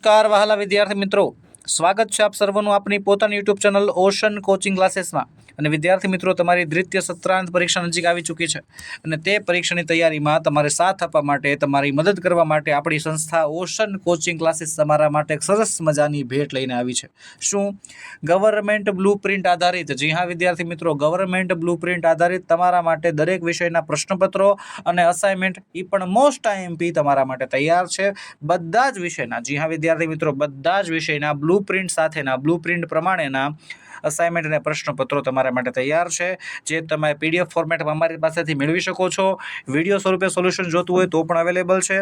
નમસ્કાર વહાલા વિદ્યાર્થી મિત્રો, સ્વાગત છે આપ સર્વનું આપણી પોતાની યુટ્યુબ ચેનલ ઓશન કોચિંગ ક્લાસીસમાં। અને વિદ્યાર્થી મિત્રો, તમારી દ્વિતીય સત્રાંત પરીક્ષા નજીક આવી ચૂકી છે અને તે પરીક્ષાની તૈયારીમાં તમારે સાથ આપવા માટે, તમારી મદદ કરવા માટે આપણી સંસ્થા ઓશન કોચિંગ ક્લાસીસ તમારા માટે એક સરસ મજાની ભેટ લઈને આવી છે। શું? ગવર્મેન્ટ બ્લુપ્રિન્ટ આધારિત। જી હા વિદ્યાર્થી મિત્રો, ગવર્મેન્ટ બ્લુપ્રિન્ટ આધારિત તમારા માટે દરેક વિષયના પ્રશ્નપત્રો અને અસાઇનમેન્ટ એ પણ મોસ્ટ આઈએમપી તમારા માટે તૈયાર છે। બધા જ વિષયના, જી હા વિદ્યાર્થી મિત્રો, બધા જ વિષયના બ્લુપ્રિન્ટ સાથેના, બ્લુપ્રિન્ટ પ્રમાણેના અસાઇનમેન્ટ અને પ્રશ્નપત્રો તમારા માટે તૈયાર છે, જે તમે પીડીએફ ફોર્મેટમાં અમારી પાસેથી મેળવી શકો છો। વિડીયો સ્વરૂપે સોલ્યુશન જોતું હોય તો પણ અવેલેબલ છે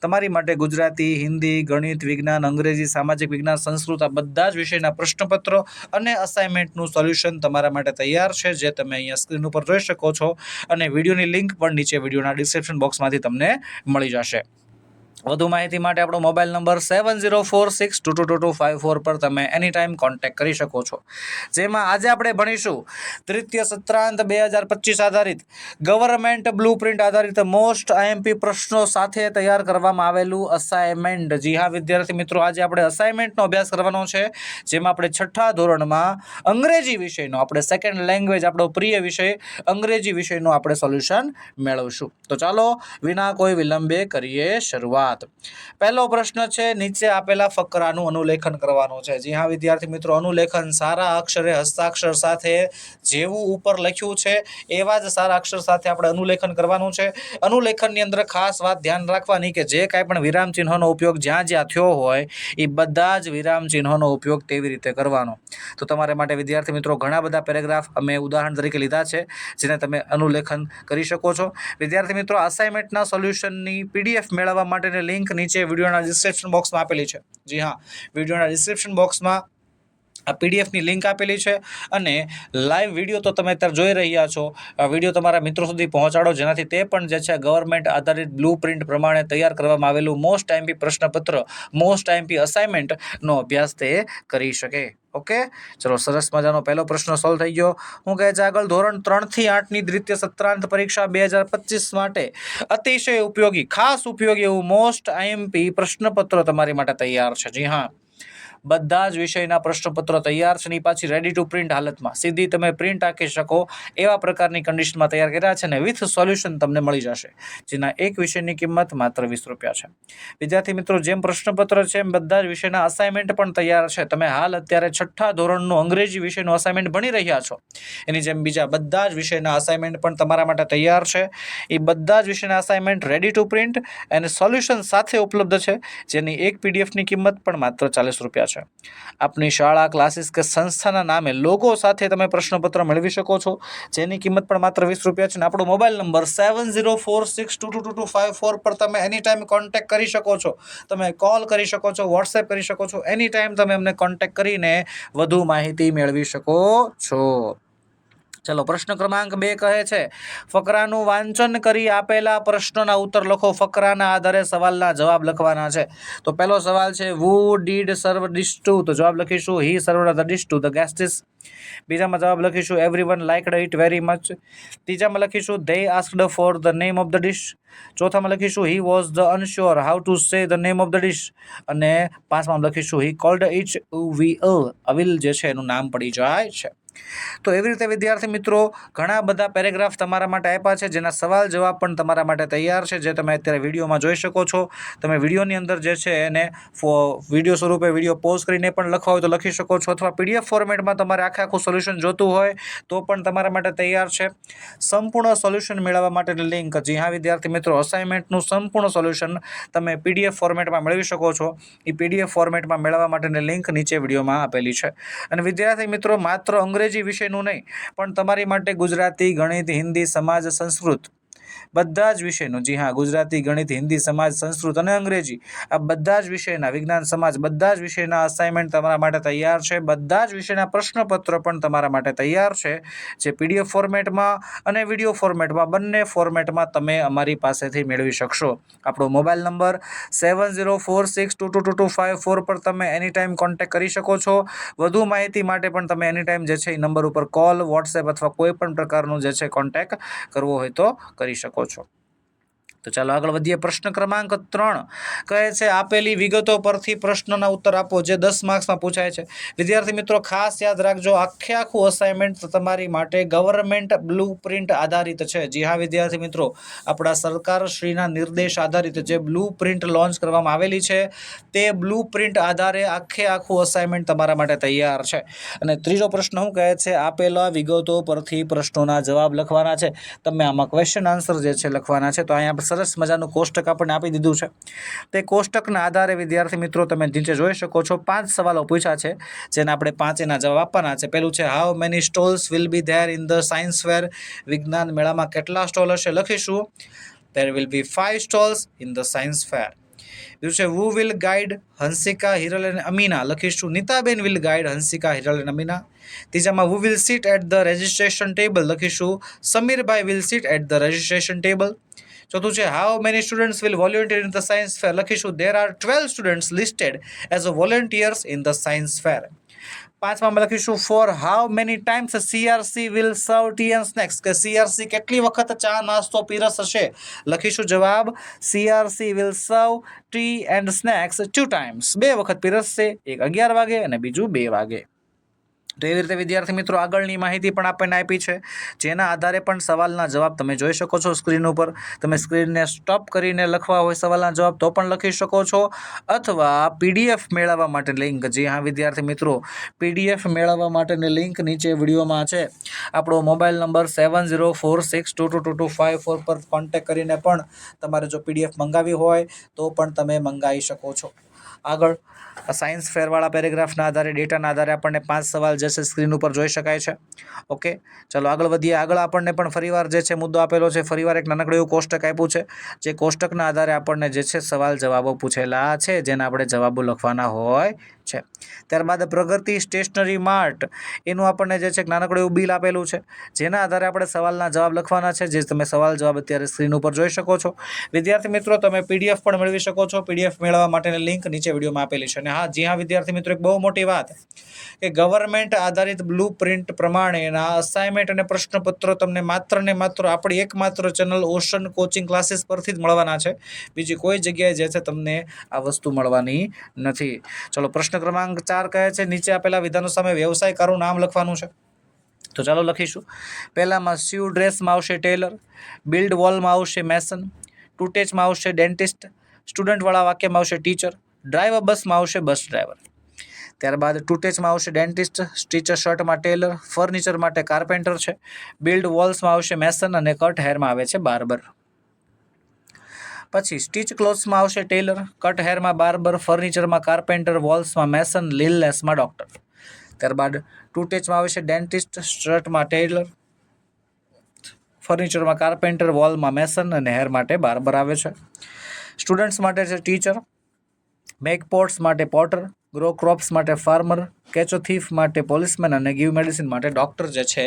તમારી માટે। ગુજરાતી, હિન્દી, ગણિત, વિજ્ઞાન, અંગ્રેજી, સામાજિક વિજ્ઞાન, સંસ્કૃત, આ બધા જ વિષયના પ્રશ્નપત્રો અને અસાઇનમેન્ટનું સોલ્યુશન તમારા માટે તૈયાર છે, જે તમે અહીંયા સ્ક્રીન ઉપર જોઈ શકો છો। અને વિડીયોની લિંક પણ નીચે વિડીયોના ડિસ્ક્રિપ્શન બોક્સમાંથી તમને મળી જશે। વધુ માહિતી માટે આપણો મોબાઈલ નંબર 7046222254 પર તમે એની ટાઈમ કોન્ટેક્ટ કરી શકો છો। જેમાં આજે આપણે ભણીશું તૃતીય સત્રાંત 2025 આધારિત ગવર્મેન્ટ બ્લુપ્રિન્ટ આધારિત મોસ્ટ આઈએમપી પ્રશ્નો સાથે તૈયાર કરવામાં આવેલું અસાઇનમેન્ટ। જી હા વિદ્યાર્થી મિત્રો, આજે આપણે અસાઇનમેન્ટનો અભ્યાસ કરવાનો છે, જેમાં આપણે છઠ્ઠા ધોરણમાં અંગ્રેજી વિષયનો, આપણે સેકન્ડ લેંગ્વેજ, આપણો પ્રિય વિષય અંગ્રેજી વિષયનું આપણે સોલ્યુશન મેળવશું। તો ચાલો વિના કોઈ વિલંબે કરીએ શરૂઆત। પહેલો પ્રશ્ન છે, નીચે આપેલા ફકરાનું અનુલેખન કરવાનું છે। જી હા વિદ્યાર્થી મિત્રો, અનુલેખન સારા અક્ષરે હસ્તાક્ષર સાથે જેવું ઉપર લખ્યું છે એવા જ સારા અક્ષર સાથે આપણે અનુલેખન કરવાનું છે। અનુલેખનની અંદર ખાસ વાત ધ્યાન રાખવાની કે જે કાંઈ પણ વિરામ ચિહ્નોનો ઉપયોગ જ્યાં જ્યાં થયો હોય એ બધા જ વિરામ ચિહ્નોનો ઉપયોગ તેવી રીતે કરવાનો। તો તમારા માટે વિદ્યાર્થી મિત્રો ઘણા બધા પેરેગ્રાફ અમે ઉદાહરણ તરીકે લીધા છે, જેને તમે અનુલેખન કરી શકો છો। વિદ્યાર્થી મિત્રો, અસાઇનમેન્ટના સોલ્યુશનની પીડીએફ મેળવવા માટેની લિંક નીચે વિડીયોના ડિસ્ક્રિપ્શન બોક્સમાં આપેલી છે। જી હા, વિડીયોના ડિસ્ક્રિપ્શન બોક્સમાં આ પીડીએફની લિંક આપેલી છે અને લાઈવ વિડીયો તો તમે અત્યારે જોઈ રહ્યા છો। આ વિડીયો તમારા મિત્રો સુધી પહોંચાડો, જેનાથી તે પણ જે છે ગવર્મેન્ટ આધારિત બ્લુપ્રિન્ટ પ્રમાણે તૈયાર કરવામાં આવેલું મોસ્ટ આઈએમપી પ્રશ્નપત્ર, મોસ્ટ આઈએમપી અસાઇનમેન્ટનો અભ્યાસ તે કરી શકે। ઓકે, ચલો, સરસ મજાનો પહેલો પ્રશ્ન સોલ્વ થઈ ગયો। હું કહે છે આગળ, ધોરણ 3 થી 8ની દ્વિતીય સત્રાંત પરીક્ષા 2025 માટે અતિશય ઉપયોગી, ખાસ ઉપયોગી એવું મોસ્ટ આઈએમપી પ્રશ્નપત્ર તમારી માટે તૈયાર છે। જી હા, બધા જ વિષયના પ્રશ્નપત્રો તૈયાર છે, પાછી રેડી ટુ પ્રિન્ટ હાલતમાં, સીધી તમે પ્રિન્ટ આંકી શકો એવા પ્રકારની કન્ડિશનમાં તૈયાર કર્યા છે અને વિથ સોલ્યુશન તમને મળી જશે, જેના એક વિષયની કિંમત માત્ર 20 રૂપિયા છે। વિદ્યાર્થી મિત્રો, જેમ પ્રશ્નપત્ર છે એમ બધા જ વિષયના અસાઇનમેન્ટ પણ તૈયાર છે। તમે હાલ અત્યારે છઠ્ઠા ધોરણનું અંગ્રેજી વિષયનું અસાઇનમેન્ટ ભણી રહ્યા છો, એની જેમ બીજા બધા જ વિષયના અસાઇનમેન્ટ પણ તમારા માટે તૈયાર છે। એ બધા જ વિષયના અસાઇનમેન્ટ રેડી ટુ પ્રિન્ટ અને સોલ્યુશન સાથે ઉપલબ્ધ છે, જેની એક પીડીએફની કિંમત પણ માત્ર 40 રૂપિયા છે। આપની શાળા, ક્લાસીસ કે સંસ્થાના નામે લોગો સાથે તમે પ્રશ્નપત્ર મેળવી શકો છો, જેની કિંમત પણ માત્ર 20 રૂપિયા છે। આપણો મોબાઈલ નંબર 7046222254 પર તમે એની ટાઈમ કોન્ટેક્ટ કરી શકો છો, તમે કોલ કરી શકો છો, વોટ્સએપ કરી શકો છો, એની ટાઈમ તમે અમને કોન્ટેક્ટ કરીને વધુ માહિતી મેળવી શકો છો। ચલો, પ્રશ્ન ક્રમાંક 2 કહે છે, ફકરાનું વાંચન કરી આપેલા પ્રશ્નોના ઉત્તર લખો। ફકરાના આધારે સવાલના જવાબ લખવાના છે। તો પહેલો સવાલ છે, who did serve dish to? તો જવાબ લખીશું he served the dish to the guests. બીજામાં જવાબ લખીશું everyone liked it very much. ત્રીજામાં લખીશું they asked for the name of the dish. ચોથામાં લખીશું he was the unsure how to say the name of the dish. અને પાંચમામાં લખીશું હી કોલ્ડ ઇચ અવિલ જે છે એનું નામ પડી જાય છે। તો એવી રીતે વિદ્યાર્થી મિત્રો ઘણા બધા પેરેગ્રાફ તમારા માટે આપ્યા છે, જેના સવાલ જવાબ પણ તમારા માટે તૈયાર છે, જે તમે અત્યારે વિડીયોમાં જોઈ શકો છો। તમે વિડીયોની અંદર જે છે એને વિડીયો સ્વરૂપે વિડીયો પોઝ કરીને પણ લખવા હોય તો લખી શકો છો, અથવા પીડીએફ ફોર્મેટમાં તમારે આખું સોલ્યુશન જોતું હોય તો પણ તમારા માટે તૈયાર છે। સંપૂર્ણ સોલ્યુશન મેળવવા માટેની લિંક, જી હા વિદ્યાર્થી મિત્રો, અસાઇનમેન્ટનું સંપૂર્ણ સોલ્યુશન તમે પીડીએફ ફોર્મેટમાં મેળવી શકો છો। એ પીડીએફ ફોર્મેટમાં મેળવવા માટેની લિંક નીચે વિડીયોમાં આપેલી છે। અને વિદ્યાર્થી મિત્રો, માત્ર અંગ્રેજી વિષયનું નહીં, પણ તમારી માટે ગુજરાતી, ગણિત, હિન્દી, સમાજ, સંસ્કૃત બધા જ વિષયનું, જી હા, ગુજરાતી, ગણિત, હિન્દી, સમાજ, સંસ્કૃત અને અંગ્રેજી, આ બધા જ વિષયના, વિજ્ઞાન, સમાજ, બધા જ વિષયના અસાઇનમેન્ટ તમારા માટે તૈયાર છે। બધા જ વિષયના પ્રશ્નપત્ર પણ તમારા માટે તૈયાર છે, જે પીડીએફ ફોર્મેટમાં અને વિડીયો ફોર્મેટમાં, બંને ફોર્મેટમાં તમે અમારી પાસેથી મેળવી શકશો। આપણો મોબાઈલ નંબર 7046222254 પર તમે એની ટાઈમ કોન્ટેક્ટ કરી શકો છો। વધુ માહિતી માટે પણ તમે એની ટાઈમ જે છે એ નંબર ઉપર કોલ, વોટ્સએપ અથવા કોઈ પણ પ્રકારનું જે છે કોન્ટેક્ટ કરવો હોય તો કરી શકો છો। તો ચાલો આગળ વધીએ. પ્રશ્ન ક્રમાંક 3 કહે છે આપેલી વિગતો પરથી પ્રશ્નના ઉત્તર આપો, જે 10 માર્ક્સમાં પૂછાય છે. વિદ્યાર્થી મિત્રો ખાસ યાદ રાખજો, આખું અસાઇનમેન્ટ તમારી માટે ગવર્મેન્ટ બ્લુ પ્રિન્ટ આધારિત છે. જી હા વિદ્યાર્થી મિત્રો, આપણા સરકારશ્રીના નિર્દેશ આધારિત જે બ્લુ પ્રિન્ટ લોન્ચ કરવામાં આવેલી છે તે બ્લુ પ્રિન્ટ આધારે આખું અસાઇનમેન્ટ તમારા માટે તૈયાર છે. અને ત્રીજો પ્રશ્ન શું કહે છે, આપેલા વિગતો પરથી પ્રશ્નોના જવાબ લખવાના છે. તમે આમાં ક્વેશ્ચન આન્સર જે છે લખવાના છે. તો અહીંયા સરસ મજાનું કોષ્ટક આપણને આપી દીધું છે. તે કોષ્ટકના આધારે વિદ્યાર્થી મિત્રો તમે નીચે જોઈ શકો છો 5 સવાલો પૂછ્યા છે, જેને આપણે 5 એના જવાબ આપવાના છે. પહેલું છે how many stalls will be there in the science fair. વિજ્ઞાન મેળામાં કેટલા સ્ટોલ હશે? લખીશું there will be 5 stalls in the science fair. બીજું છે who will guide Hansika, Hiral અને અમીના. લખીશું નીતાબેન will guide હંસિકા, હિરલ અને Amina. ત્રીજામાં who will sit at the registration table. લખીશું સમીરભાઈ will sit at the registration table. ચોથું છે how many students will volunteer in the science fair. લખીશું there are 12 students listed as volunteers in the science fair. પાંચમાં લખીશું for how many times CRC will serve tea and snacks. કે CRC કેટલી વખત ચા નાસ્તો પીરસશે? લખીશું જવાબ CRC will serve tea and snacks 2 times. 2 વખત પીરસશે, એક 11 વાગે અને બીજું 2 વાગે. તો એવી રીતે વિદ્યાર્થી મિત્રો આગળની માહિતી પણ આપણને આપી છે, જેના આધારે પણ સવાલના જવાબ તમે જોઈ શકો છો સ્ક્રીન ઉપર. તમે સ્ક્રીનને સ્ટોપ કરીને લખવા હોય સવાલના જવાબ તો પણ લખી શકો છો, અથવા PDF મેળવવા માટે લિંક, જી હા વિદ્યાર્થી મિત્રો, PDF મેળવવા માટેની લિંક નીચે વિડીયોમાં છે. આપણો મોબાઈલ નંબર 7046222254 પર કોન્ટેક્ટ કરીને પણ તમારે જો PDF મંગાવી હોય તો પણ તમે મંગાવી શકો છો. આગળ સાયન્સ ફેરવાળા પેરેગ્રાફના આધારે, ડેટાના આધારે આપણને 5 સવાલ જે છે સ્ક્રીન ઉપર જોઈ શકાય છે. ઓકે, ચાલો આગળ વધીએ. આગળ આપણને પણ ફરીવાર જે છે મુદ્દો આપેલો છે, ફરીવાર એક નાનકડું એવું કોષ્ટક આપ્યું છે, જે કોષ્ટકના આધારે આપણને જે છે સવાલ જવાબો પૂછેલા છે, જેના આપણે જવાબો લખવાના હોય છે. ત્યારબાદ પ્રગતિ સ્ટેશનરી માર્ટ, એનું આપણને જે છે નાનકડું એવું બિલ આપેલું છે, જેના આધારે આપણે સવાલના જવાબ લખવાના છે, જે તમે સવાલ જવાબ અત્યારે સ્ક્રીન ઉપર જોઈ શકો છો. વિદ્યાર્થી મિત્રો તમે PDF પણ મેળવી શકો છો. PDF મેળવવા માટેની લિંક નીચે વિડીયોમાં આપેલી છે. અને હા, જી હા વિદ્યાર્થી મિત્રો, એક બહુ મોટી વાત કે ગવર્મેન્ટ આધારિત બ્લુ પ્રિન્ટ પ્રમાણેના અસાઇનમેન્ટ અને પ્રશ્નપત્રો તમને માત્ર ને માત્ર આપણી એકમાત્ર ચેનલ ઓશન કોચિંગ ક્લાસીસ પરથી જ મળવાના છે. બીજી કોઈ જગ્યાએ જે છે તમને આ વસ્તુ મળવાની નથી. ચલો પ્રશ્ન ક્રમાંક 4 કહે છે નીચે આપેલા વિધાનો સામે વ્યવસાયકારોનું નામ લખવાનું છે. તો ચાલો લખીશું. પહેલામાં સીવ ડ્રેસમાં આવશે ટેલર, બિલ્ડ વોલમાં આવશે મેસન, ટુટેચમાં આવશે ડેન્ટિસ્ટ, સ્ટુડન્ટવાળા વાક્યમાં આવશે ટીચર, ડ્રાઈવર બસમાં આવશે બસ ડ્રાઈવર. ત્યારબાદ ટુટેચમાં આવશે ડેન્ટિસ્ટ, ટીચર શર્ટમાં ટેલર, ફર્નિચર માટે કાર્પેન્ટર છે, બિલ્ડ વોલ્સમાં આવશે મેસન અને કટ હેરમાં આવે છે બાર્બર. પછી સ્ટીચ ક્લોથ્સમાં આવશે ટેલર, કટ હેરમાં બાર્બર, ફર્નિચરમાં કાર્પેન્ટર, વોલ્સમાં મેસન, લીલનેસમાં ડોક્ટર. ત્યારબાદ ટુટેચમાં આવશે ડેન્ટિસ્ટ, શર્ટમાં ટેલર, ફર્નિચરમાં કાર્પેન્ટર, વોલમાં મેસન અને હેર માટે બાર્બર આવે છે. સ્ટુડન્ટ્સ માટે છે ટીચર, મેક પોટ્સ માટે પોટર, ગ્રો ક્રોપ્સ માટે ફાર્મર, કેચો થીફ માટે પોલીસમેન અને ગીવ મેડિસિન માટે ડોક્ટર જે છે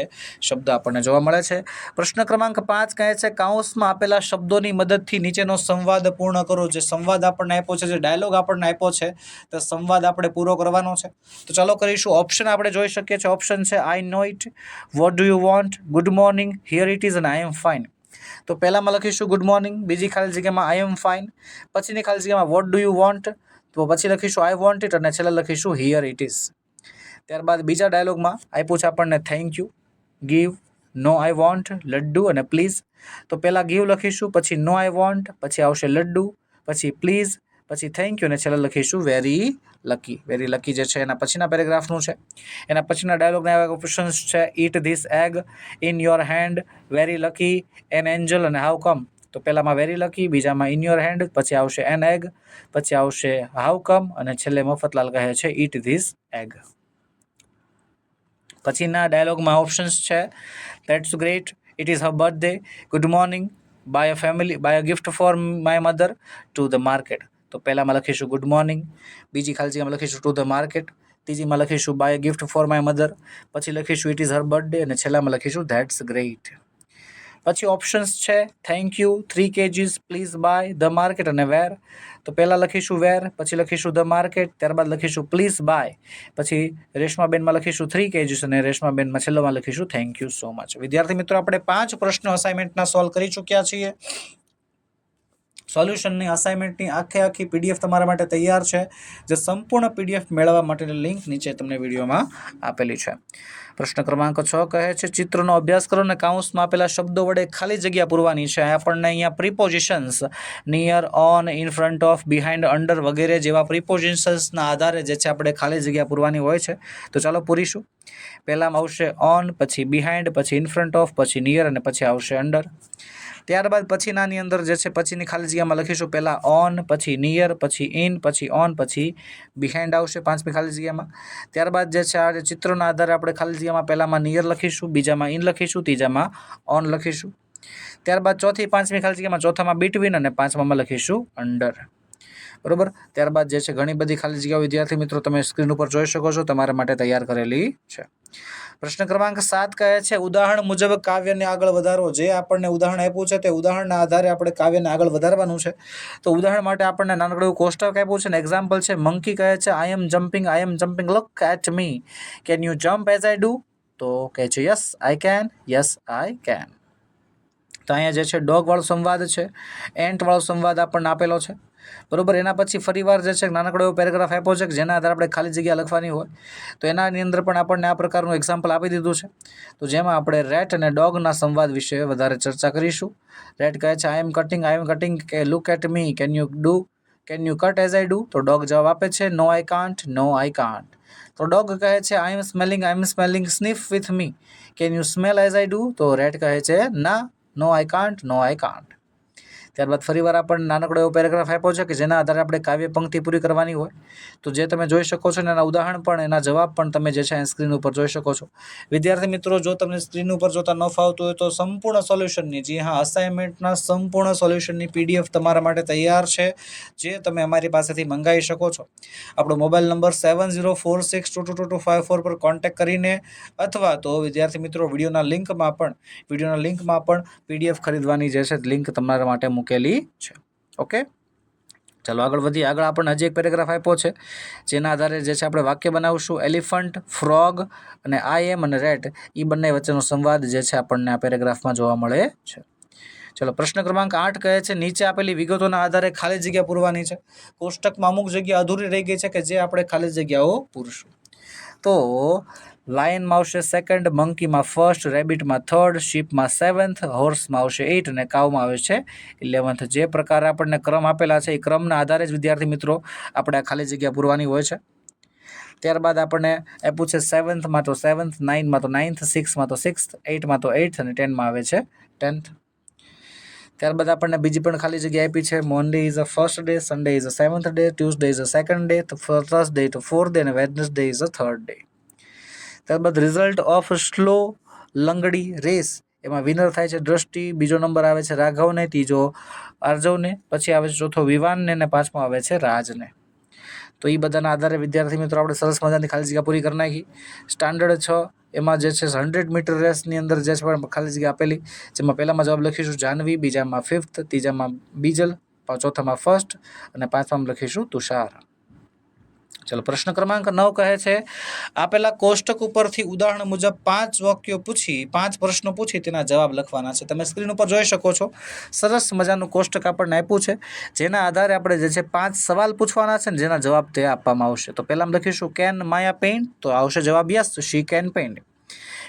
શબ્દ આપણને જોવા મળે છે. પ્રશ્ન ક્રમાંક 5 કહે છે કાઉન્સમાં આપેલા શબ્દોની મદદથી નીચેનો સંવાદ પૂર્ણ કરો. જે સંવાદ આપણને આપ્યો છે, જે ડાયલોગ આપણને આપ્યો છે, તે સંવાદ આપણે પૂરો કરવાનો છે. તો ચાલો કરીશું. ઓપ્શન આપણે જોઈ શકીએ છીએ. ઓપ્શન છે I know it, what do you want, good morning, here it is અને આઈ એમ ફાઇન. તો પહેલામાં લખીશું ગુડ મોર્નિંગ, બીજી ખાલી જગ્યામાં આઈ એમ ફાઇન, પછીની ખાલી જગ્યામાં વોટ ડુ યુ વોન્ટ, તો પછી લખીશું આઈ વોન્ટ ઇટ અને છેલ્લે લખીશું હિયર ઇટ ઇઝ. ત્યારબાદ બીજા ડાયલોગમાં આપ્યું છે આપણને thank you, give, no I want, laddu અને પ્લીઝ. તો પહેલાં ગીવ લખીશું, પછી નો આઈ વોન્ટ, પછી આવશે લડ્ડુ, પછી પ્લીઝ, પછી થેન્ક યુ અને છેલ્લે લખીશું વેરી લકી. વેરી લકી જે છે એના પછીના પેરેગ્રાફનું છે. એના પછીના ડાયલોગના એવા ઓપ્શન્સ છે eat this egg, in your hand, very lucky, an angel અને હાઉ કમ. તો પહેલામાં વેરી લકી, બીજામાં ઇન યોર હેન્ડ, પછી આવશે એન એગ, પછી આવશે હાઉ કમ અને છેલ્લે મફતલાલ કહે છે ઇટ ધીસ એગ. પછીના ડાયલોગમાં ઓપ્શન્સ છે that's great, it is her birthday, good morning, buy a gift for my mother, to the market. તો પહેલામાં લખીશું ગુડ મોર્નિંગ, બીજી ખાલી જગ્યામાં લખીશું ટુ ધ માર્કેટ, ત્રીજીમાં લખીશું buy a gift for my mother, પછી લખીશું ઇટ ઇઝ હર બર્થડે અને છેલ્લામાં લખીશું ધેટ્સ ગ્રેટ. પછી ઓપ્શન્સ છે thank you, 3 kgs, please buy, the market અને વેર. તો પહેલાં લખીશું વેર, પછી લખીશું ધ માર્કેટ, ત્યારબાદ લખીશું પ્લીઝ બાય, પછી રેશમાબેનમાં લખીશું 3 kgs અને રેશમાબેનમાં છેલ્લામાં લખીશું થેન્ક યુ સો મચ. વિદ્યાર્થી મિત્રો આપણે 5 પ્રશ્નો અસાઇનમેન્ટના સોલ્વ કરી ચૂક્યા છીએ. સોલ્યુશનની અસાઇનમેન્ટની આખી PDF તમારા માટે તૈયાર છે, જે સંપૂર્ણ PDF મેળવવા માટેની લિંક નીચે તમને વિડીયોમાં આપેલી છે. પ્રશ્ન ક્રમાંક 6 કહે છે ચિત્રનો અભ્યાસ કરો અને કાઉન્સમાં આપેલા શબ્દો વડે ખાલી જગ્યા પૂરવાની છે. આપણને અહીંયા પ્રિપોઝિશન્સ near, on, in front of, behind, under વગેરે જેવા પ્રિપોઝિશન્સના આધારે જે છે આપણે ખાલી જગ્યા પૂરવાની હોય છે. તો ચાલો પૂરીશું. પહેલામાં આવશે ઓન, પછી બિહાઇન્ડ, પછી ઇન ફ્રન્ટ ઓફ, પછી નિયર અને પછી આવશે અંડર. ત્યારબાદ પછીનાની અંદર જે છે પછીની ખાલી જગ્યામાં લખીશું પહેલાં ઓન, પછી નિયર, પછી ઇન, પછી ઓન, પછી બિહાઇન્ડ આવશે પાંચમી ખાલી જગ્યામાં. ત્યારબાદ જે છે આ ચિત્રોના આધારે આપણે ખાલી જગ્યામાં પહેલામાં નિયર લખીશું, બીજામાં ઇન લખીશું, ત્રીજામાં ઓન લખીશું. ત્યારબાદ પાંચમી ખાલી જગ્યામાં ચોથામાં બિટવીન અને પાંચમામાં લખીશું અંડર. બરોબર. ત્યારબાદ જે છે ઘણી બધી ખાલી જગ્યાઓ વિદ્યાર્થી મિત્રો તમે સ્ક્રીન ઉપર જોઈ શકો છો, તમારા માટે તૈયાર કરેલી છે. પ્રશ્ન ક્રમાંક 7 કહે છે ઉદાહરણ મુજબ કાવ્યને આગળ વધારો. જે આપણને ઉદાહરણ આપ્યું છે તે ઉદાહરણના આધારે આપણે કાવ્યને આગળ વધારવાનું છે. તો ઉદાહરણ માટે આપણને નાનકડું કોષ્ટક આપ્યું છે ને એક્ઝામ્પલ છે. મંકી કહે છે I am jumping, look at me, can you jump as I do? તો કહે છે યસ આઈ કેન. તો અહીંયા જે છે ડોગ વાળો સંવાદ છે, એન્ટ વાળો સંવાદ આપણને આપેલો છે. બરોબર. એના પછી ફરીવાર જે છે નાનકડો એવો પેરેગ્રાફ આપ્યો છે કે જેના આધારે આપણે ખાલી જગ્યા લખવાની હોય. તો એનાની અંદર પણ આપણને આ પ્રકારનું એક્ઝામ્પલ આપી દીધું છે. તો જેમાં આપણે રેટ અને ડોગના સંવાદ વિશે વધારે ચર્ચા કરીશું. રેટ કહે છે આઈ એમ કટિંગ, કે look at me, can you cut as I do? તો ડોગ જવાબ આપે છે નો આઈ કાન્ટ. તો ડોગ કહે છે I am smelling, sniff with me, can you smell as I do? તો રેટ કહે છે ના, નો આઈ કાન્ટ. ત્યારબાદ ફરીવાર આપણને નાનકડો એવો પેરેગ્રાફ આપ્યો છે કે જેના આધારે આપણે કાવ્ય પંક્તિ પૂરી કરવાની હોય. તો જે તમે જોઈ શકો છો ને એના ઉદાહરણ પણ એના જવાબ પણ તમે જે છે સ્ક્રીન ઉપર જોઈ શકો છો. વિદ્યાર્થી મિત્રો, જો તમને સ્ક્રીન ઉપર જોતા ન ફાવતું હોય તો સંપૂર્ણ સોલ્યુશનની, જી હા, અસાઇનમેન્ટના સંપૂર્ણ સોલ્યુશનની PDF તમારા માટે તૈયાર છે, જે તમે અમારી પાસેથી મંગાવી શકો છો. આપણો મોબાઈલ નંબર 7046222254 પર કોન્ટેક્ટ કરીને, અથવા તો વિદ્યાર્થી મિત્રો વિડીયોના લિંકમાં પણ PDF ખરીદવાની જે છે લિંક તમારા માટે મૂકેલી છે. ઓકે, ચાલો આગળ વધીએ. આગળ આપણને હજી એક પેરેગ્રાફ આપ્યો છે જેના આધારે જે છે આપણે વાક્ય બનાવશું. એલિફન્ટ, ફ્રોગ અને આઈ એમ અને રેટ, એ બંને વચ્ચેનો સંવાદ જે છે આપણને આ પેરેગ્રાફમાં જોવા મળે છે. ચલો પ્રશ્ન ક્રમાંક 8 કહે છે નીચે આપેલી વિગતોના આધારે ખાલી જગ્યા પૂરવાની છે. કોષ્ટકમાં અમુક જગ્યા અધૂરી રહી ગઈ છે કે જે આપણે ખાલી જગ્યાઓ પૂરશું. તો લાયનમાં આવશે સેકન્ડ, મંકીમાં ફર્સ્ટ, રેબિટમાં થર્ડ, શીપમાં 7th, હોર્સમાં આવશે 8 અને કાઉમાં આવે છે 11th. જે પ્રકારે આપણને ક્રમ આપેલા છે એ ક્રમના આધારે જ વિદ્યાર્થી મિત્રો આપણે આ ખાલી જગ્યા પૂરવાની હોય છે. ત્યારબાદ આપણને આપ્યું છે 7thમાં તો 7th, 9માં તો 9th, 6માં તો 6th, 8માં તો 8th અને 10માં આવે છે 10th. ત્યારબાદ આપણને બીજી પણ ખાલી જગ્યા આપી છે. Monday is a first day, Sunday is a 7th day, Tuesday is a 2nd day, Thursday is a 4th day અને Wednesday is a 3rd day. ત્યારબાદ રિઝલ્ટ ઓફ સ્લો લંગડી રેસ, એમાં વિનર થાય છે દ્રષ્ટિ, બીજો નંબર આવે છે રાઘવને, ત્રીજો આર્જવને, પછી આવે છે ચોથો વિવાનને અને પાંચમો આવે છે રાજને. તો એ બધાના આધારે વિદ્યાર્થી મિત્રો આપણે સરસ મજાની ખાલી જગ્યા પૂરી કરી નાખી. સ્ટાન્ડર્ડ 6 એમાં જે છે 100 મીટર રેસની અંદર જે છે ખાલી જગ્યા આપેલી, જેમાં પહેલામાં જવાબ લખીશું જાહ્નવી, બીજામાં 5th, ત્રીજામાં બીજલ, ચોથામાં ફર્સ્ટ અને પાંચમામાં લખીશું તુષાર. ચલો પ્રશ્ન ક્રમાંક 9 કહે છે આપેલા કોષ્ટક ઉપરથી ઉદાહરણ મુજબ 5 વાક્યો પૂછી 5 પ્રશ્નો પૂછી તેના જવાબ લખવાના છે. તમે સ્ક્રીન ઉપર જોઈ શકો છો સરસ મજાનું કોષ્ટક આપણને આપ્યું છે, જેના આધારે આપણે જે છે 5 સવાલ પૂછવાના છે ને જેના જવાબ તે આપવામાં આવશે. તો પહેલામાં લખીશું કેન માયા પેઇન્ટ, તો આવશે જવાબ યસ, શી કેન પેઇન્ટ.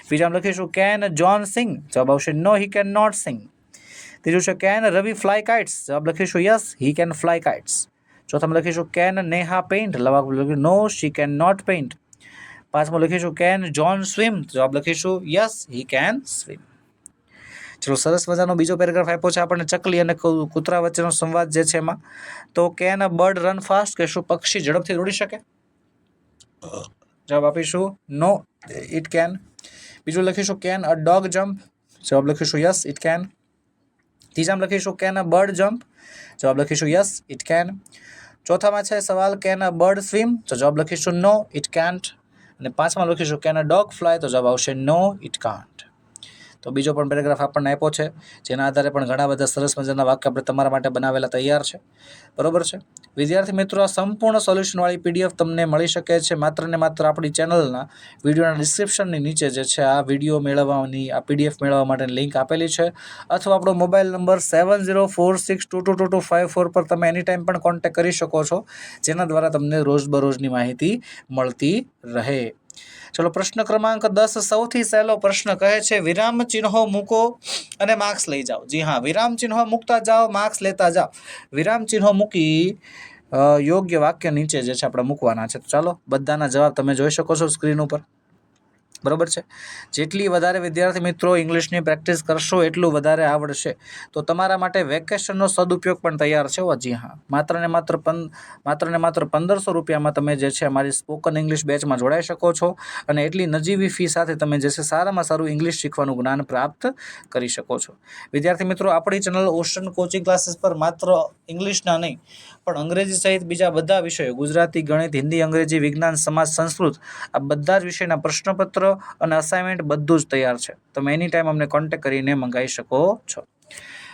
બીજામાં લખીશું કેન જોન સિંગ, જવાબ આવશે નો, હી કેન નોટ સિંગ. ત્રીજું છે કેન રવિ ફ્લાય કાઇટ્સ, જવાબ લખીશું yes, he can fly kites. ચોથામાં લખીશું કેન નેહા પેઇન્ટ, જવાબ લખીશું no, she can not paint. પાંચમાં લખીશું કેન જોન સ્વિમ, જવાબ લખીશું યસ, હી કેન સ્વિમ. ચલો સરસ મજાનો બીજો પેરેગ્રાફ આપ્યો છે આપણને ચકલી અને કૂતરા વચ્ચેનો સંવાદ જે છે એમાં. તો can a bird run fast, કે શું પક્ષી ઝડપથી દોડી શકે? જવાબ આપીશું નો, ઇટ કેન. બીજું લખીશું કેન અ ડોગ જમ્પ, જવાબ લખીશું યસ, ઇટ કેન. ત્રીજામાં લખીશું કેન અ બર્ડ જમ્પ, જવાબ લખીશું યસ, ઇટ કેન. ચોથામાં છે સવાલ કેન અ બર્ડ સ્વિમ, તો જવાબ લખીશું નો, ઇટ કેન્ટ. અને પાંચમાં લખીશું કેન અ ડોગ ફ્લાય, તો જવાબ આવશે નો, ઇટ કાન્ટ. તો બીજો પણ પેરેગ્રાફ આપણને આપ્યો છે, જેના આધારે પણ ઘણા બધા સરસ મજાના વાક્ય આપણે તમારા માટે બનાવેલા તૈયાર છે. બરોબર છે વિદ્યાર્થી મિત્રો, આ સંપૂર્ણ સોલ્યુશનવાળી PDF તમને મળી શકે છે માત્ર ને માત્ર આપણી ચેનલના વિડીયોના ડિસ્ક્રિપ્શનની નીચે જે છે આ વિડીયો મેળવવાની, આ PDF મેળવવા માટેની લિંક આપેલી છે, અથવા આપણો મોબાઈલ નંબર 7046222254 પર તમે એની ટાઈમ પણ કોન્ટેક્ટ કરી શકો છો, જેના દ્વારા તમને રોજબરોજની માહિતી મળતી રહે. ચલો, પ્રશ્ન ક્રમાંક 10 સૌથી સહેલો પ્રશ્ન કહે છે વિરામ ચિહ્નો મૂકો અને માર્ક્સ લઈ જાઓ. જી હા, વિરામ ચિહ્નો મૂકતા જાઓ, માર્ક્સ લેતા જાઓ. વિરામ ચિહ્નો મૂકી યોગ્ય વાક્ય નીચે જે છે આપણે મૂકવાના છે. તો ચાલો, બધાના જવાબ તમે જોઈ શકો છો સ્ક્રીન ઉપર. બરોબર છે. જેટલી વધારે વિદ્યાર્થી મિત્રો ઇંગ્લિશની પ્રેક્ટિસ કરશો એટલું વધારે આવડશે. તો તમારા માટે વેકેશનનો સદુપયોગ પણ તૈયાર છે. જી હા, માત્ર ને માત્ર 1500 રૂપિયામાં તમે જે છે અમારી સ્પોકન ઇંગ્લિશ બેચમાં જોડાઈ શકો છો, અને એટલી નજીવી ફી સાથે તમે જે છે સારામાં સારું ઇંગ્લિશ શીખવાનું જ્ઞાન પ્રાપ્ત કરી શકો છો. વિદ્યાર્થી મિત્રો, આપણી ચેનલ ઓશન કોચિંગ ક્લાસીસ પર માત્ર ઇંગ્લિશના નહીં પણ અંગ્રેજી સહિત બીજા બધા વિષયો, ગુજરાતી, ગણિત, હિન્દી, અંગ્રેજી, વિજ્ઞાન, સમાજ, સંસ્કૃત, આ બધા જ વિષયના પ્રશ્નપત્ર અને અસાઇનમેન્ટ બધું જ તૈયાર છે. તમે એની ટાઈમ અમને કોન્ટેક્ટ કરીને મંગાવી શકો છો.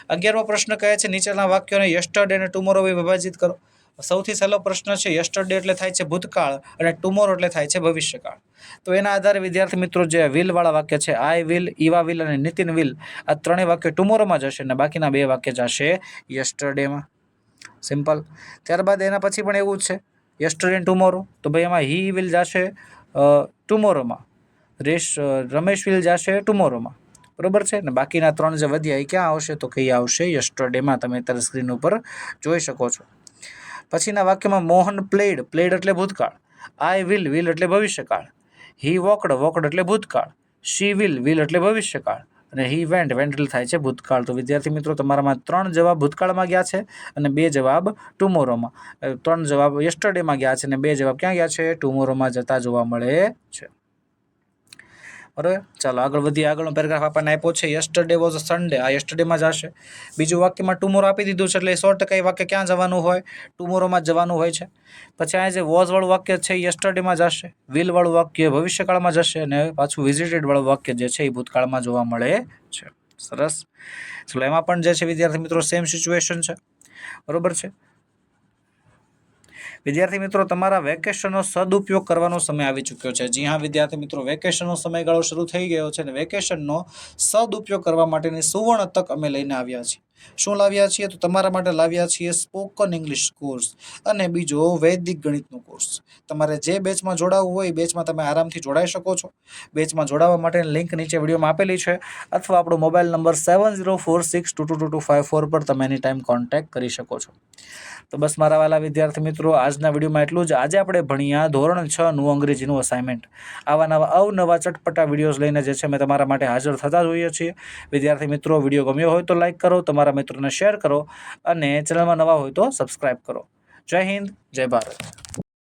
11મો પ્રશ્ન કહે છે નીચેના વાક્યોને યસ્ટરડે અને ટુમોરો વડે વિભાજિત કરો. સૌથી સહેલો પ્રશ્ન છે. યસ્ટરડે એટલે થાય છે ભૂતકાળ અને ટુમોરો એટલે થાય છે ભવિષ્યકાળ. તો એના આધારે વિદ્યાર્થી મિત્રો જે વિલ વાળા વાક્ય છે, આઈ વિલ, ઈવા વિલ અને નીતિન વિલ, આ ત્રણેય વાક્ય ટુમોરોમાં જશે અને બાકીના 2 વાક્ય જશે યસ્ટરડેમાં. સિમ્પલ. ત્યારબાદ એના પછી પણ એવું જ છે, યસ્ટરડે એન્ડ ટુમોરો. તો ભાઈ એમાં હી વિલ જશે ટુમોરોમાં, રમેશ વિલ જશે ટુમોરોમાં. બરોબર છે ને, બાકીના 3 જે વધ્યા એ ક્યાં આવશે? તો કઈ આવશે યસ્ટરડેમાં. તમે અત્યારે સ્ક્રીન ઉપર જોઈ શકો છો. પછીના વાક્યમાં મોહન પ્લેડ એટલે ભૂતકાળ, આઈ વિલ એટલે ભવિષ્યકાળ, હી વોકડ એટલે ભૂતકાળ, શી વિલ એટલે ભવિષ્યકાળ, અને હી વેન્ટ એટલે થાય છે ભૂતકાળ. તો વિદ્યાર્થી મિત્રો, તમારામાં 3 જવાબ ભૂતકાળમાં ગયા છે અને 2 જવાબ ટુમોરોમાં, 3 જવાબ યસ્ટરડેમાં ગયા છે અને 2 જવાબ ક્યાં ગયા છે? ટુમોરોમાં જતા જોવા મળે છે. બરાબર. ચાલો આગળ વધીએ. આગળનો પેરેગ્રાફ આપણને આપ્યો છે યસ્ટરડે વોઝ અ સન્ડે. આ યસ્ટરડેમાં જશે. બીજું વાક્યમાં ટુમોરો આપી દીધું છે, એટલે 100% એ વાક્ય ક્યાં જવાનું હોય? ટુમોરોમાં જવાનું હોય છે. પછી આ જે વોઝ વાળું વાક્ય છે યસ્ટરડેમાં જશે, વિલ વાળું વાક્ય ભવિષ્યકાળમાં જશે, અને પાછું વિઝિટેડ વાળું વાક્ય જે છે એ ભૂતકાળમાં જોવા મળે છે. સરસ. ચલો, એમાં પણ જે છે વિદ્યાર્થી મિત્રો સેમ સિચ્યુએશન છે. બરોબર છે વિદ્યાર્થી મિત્રો, તમારા વેકેશનનો સદુપયોગ કરવાનો સમય આવી ચૂક્યો છે. જી હા વિદ્યાર્થી મિત્રો, વેકેશનનો સમયગાળો શરૂ થઈ ગયો છે અને વેકેશનનો સદુપયોગ કરવા માટેની સુવર્ણ તક અમે લઈને આવ્યા છીએ. શું લાવ્યા છીએ? તો તમારા માટે લાવ્યા છીએ સ્પોકન ઇંગ્લિશ કોર્સ અને બીજો વૈદિક ગણિતનો કોર્સ. તમારે જે બેચમાં જોડાવવું હોય એ બેચમાં તમે આરામથી જોડાઈ શકો છો. બેચમાં જોડાવા માટેની લિંક નીચે વિડીયોમાં આપેલી છે, અથવા આપણો મોબાઈલ નંબર 7046222254 પર તમે એની ટાઈમ કોન્ટેક્ટ કરી શકો છો. તો બસ મારા વાલા વિદ્યાર્થી મિત્રો, આજના વિડીયોમાં એટલું જ. આજે આપણે ભણ્યા ધોરણ 6નું અંગ્રેજીનું અસાઇનમેન્ટ. આવા નવા અવનવા ચટપટા વિડીયોઝ લઈને જે છે મેં તમારા માટે હાજર થતા જોઈએ છીએ. વિદ્યાર્થી મિત્રો, વિડીયો ગમ્યો હોય તો લાઈક કરો, તમારા મિત્રોને શેર કરો, અને ચેનલમાં નવા હોય તો સબસ્ક્રાઈબ કરો. જય હિન્દ, જય ભારત.